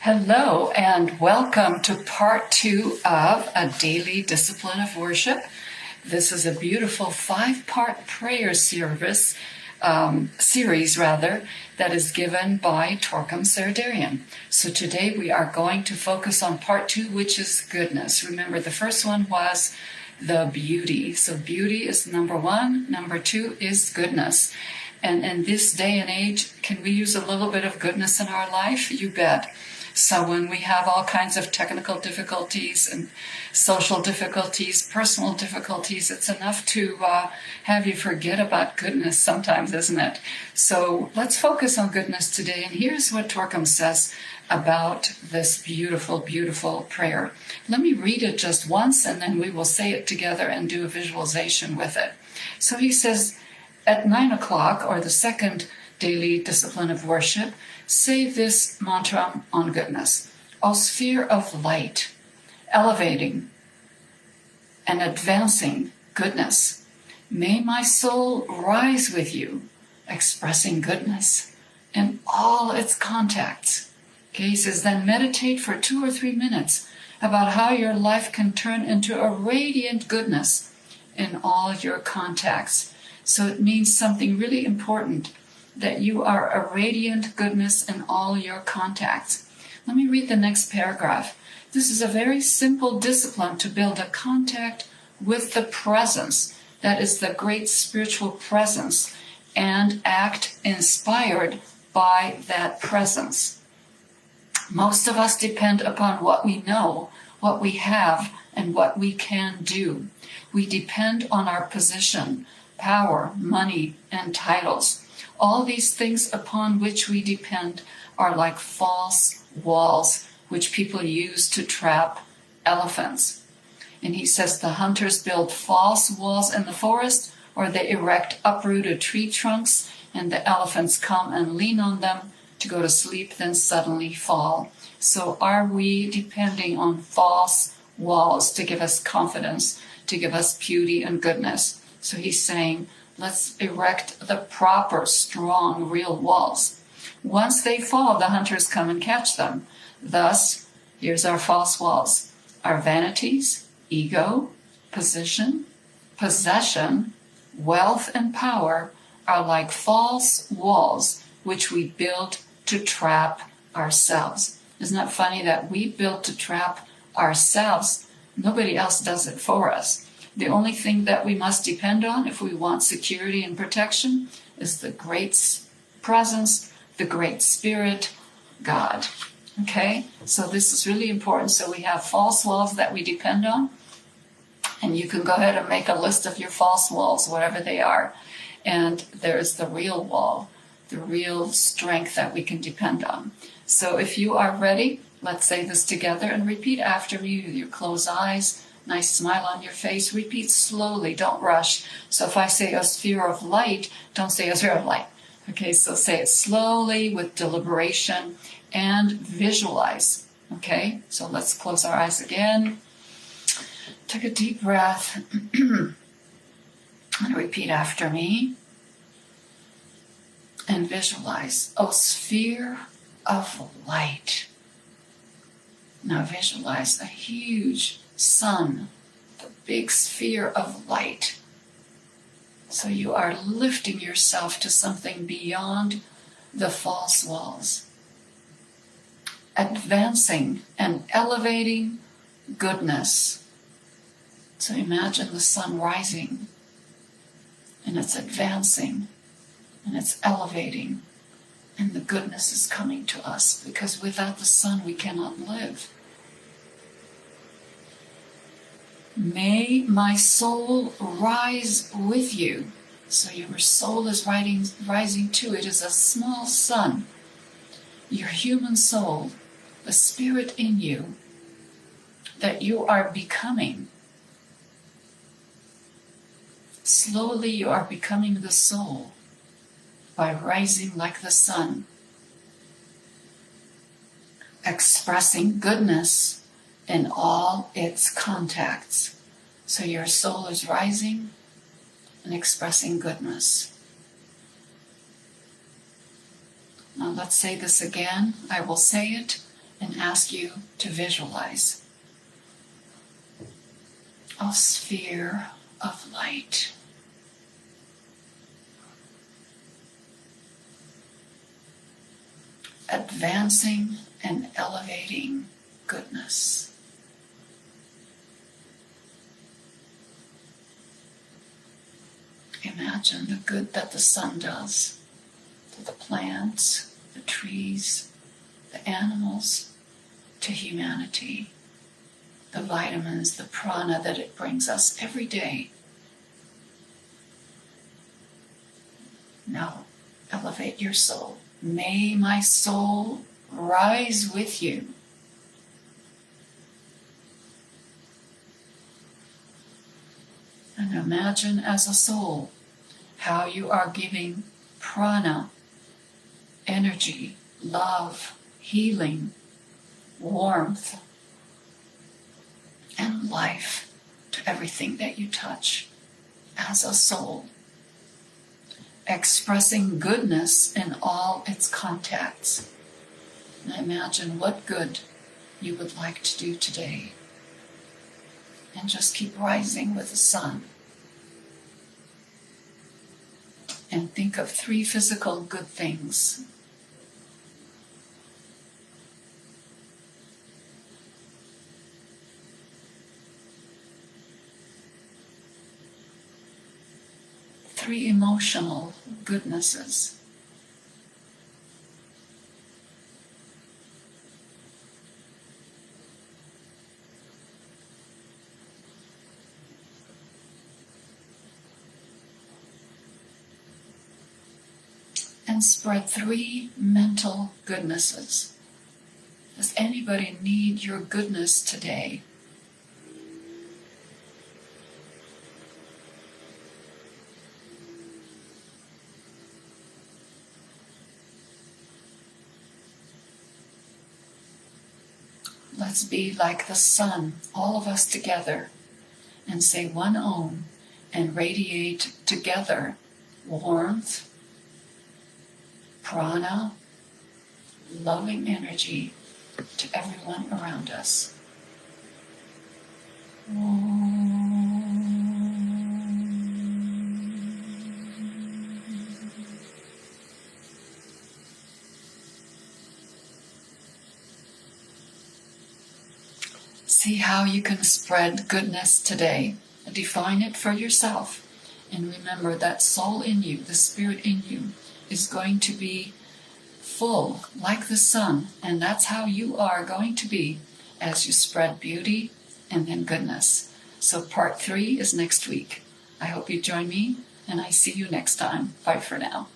Hello and welcome to part 2 of a daily discipline of worship. This is a beautiful 5-part prayer series that is given by Torquem Serdarian. So today we are going to focus on part 2, which is goodness. Remember, the first one was the beauty. So beauty is number 1. Number 2 is goodness. And in this day and age, can we use a little bit of goodness in our life? You bet. So when we have all kinds of technical difficulties and social difficulties, personal difficulties, it's enough to have you forget about goodness sometimes, isn't it? So let's focus on goodness today. And here's what Torquem says about this beautiful, beautiful prayer. Let me read it just once, and then we will say it together and do a visualization with it. So he says, at 9 o'clock, or the second daily discipline of worship, say this mantra on goodness. O sphere of light, elevating and advancing goodness, may my soul rise with you, expressing goodness in all its contacts. Okay, he says, then meditate for 2 or 3 minutes about how your life can turn into a radiant goodness in all your contacts. So it means something really important, that you are a radiant goodness in all your contacts. Let me read the next paragraph. This is a very simple discipline to build a contact with the presence, that is the great spiritual presence, and act inspired by that presence. Most of us depend upon what we know, what we have, and what we can do. We depend on our position, power, money, and titles. All these things upon which we depend are like false walls which people use to trap elephants. And he says the hunters build false walls in the forest, or they erect uprooted tree trunks, and the elephants come and lean on them to go to sleep, then suddenly fall. So are we depending on false walls to give us confidence, to give us beauty and goodness? So he's saying, let's erect the proper, strong, real walls. Once they fall, the hunters come and catch them. Thus, here's our false walls. Our vanities, ego, position, possession, wealth, and power are like false walls which we build to trap ourselves. Isn't that funny that we build to trap ourselves? Nobody else does it for us. The only thing that we must depend on if we want security and protection is the great presence, the great spirit, God. Okay? So this is really important. So we have false walls that we depend on. And you can go ahead and make a list of your false walls, whatever they are. And there's the real wall, the real strength that we can depend on. So if you are ready, let's say this together and repeat after me with your closed eyes. Nice smile on your face. Repeat slowly. Don't rush. So if I say a sphere of light, don't say a sphere of light. Okay, so say it slowly with deliberation and visualize. Okay, so let's close our eyes again. Take a deep breath and repeat after me. And visualize. Oh, sphere of light. Now visualize a huge sun, the big sphere of light. So you are lifting yourself to something beyond the false walls. Advancing and elevating goodness. So imagine the sun rising, and it's advancing, and it's elevating, and the goodness is coming to us, because without the sun we cannot live. May my soul rise with you. So your soul is rising too. It is a small sun. Your human soul, the spirit in you, that you are becoming. Slowly you are becoming the soul by rising like the sun, expressing goodness in all its contacts. So your soul is rising and expressing goodness. Now let's say this again. I will say it, and ask you to visualize a sphere of light. Advancing and elevating goodness. Imagine the good that the sun does to the plants, the trees, the animals, to humanity, the vitamins, the prana that it brings us every day. Now, elevate your soul. May my soul rise with you. And imagine as a soul how you are giving prana, energy, love, healing, warmth, and life to everything that you touch as a soul. Expressing goodness in all its contacts. And imagine what good you would like to do today. And just keep rising with the sun. And think of 3 physical good things. Three emotional goodnesses. And spread 3 mental goodnesses. Does anybody need your goodness today? Let's be like the sun, all of us together, and say one Om and radiate together warmth, prana, loving energy to everyone around us. See how you can spread goodness today. Define it for yourself. And remember that soul in you, the spirit in you, is going to be full like the sun. And that's how you are going to be as you spread beauty and then goodness. So part 3 is next week. I hope you join me, and I see you next time. Bye for now.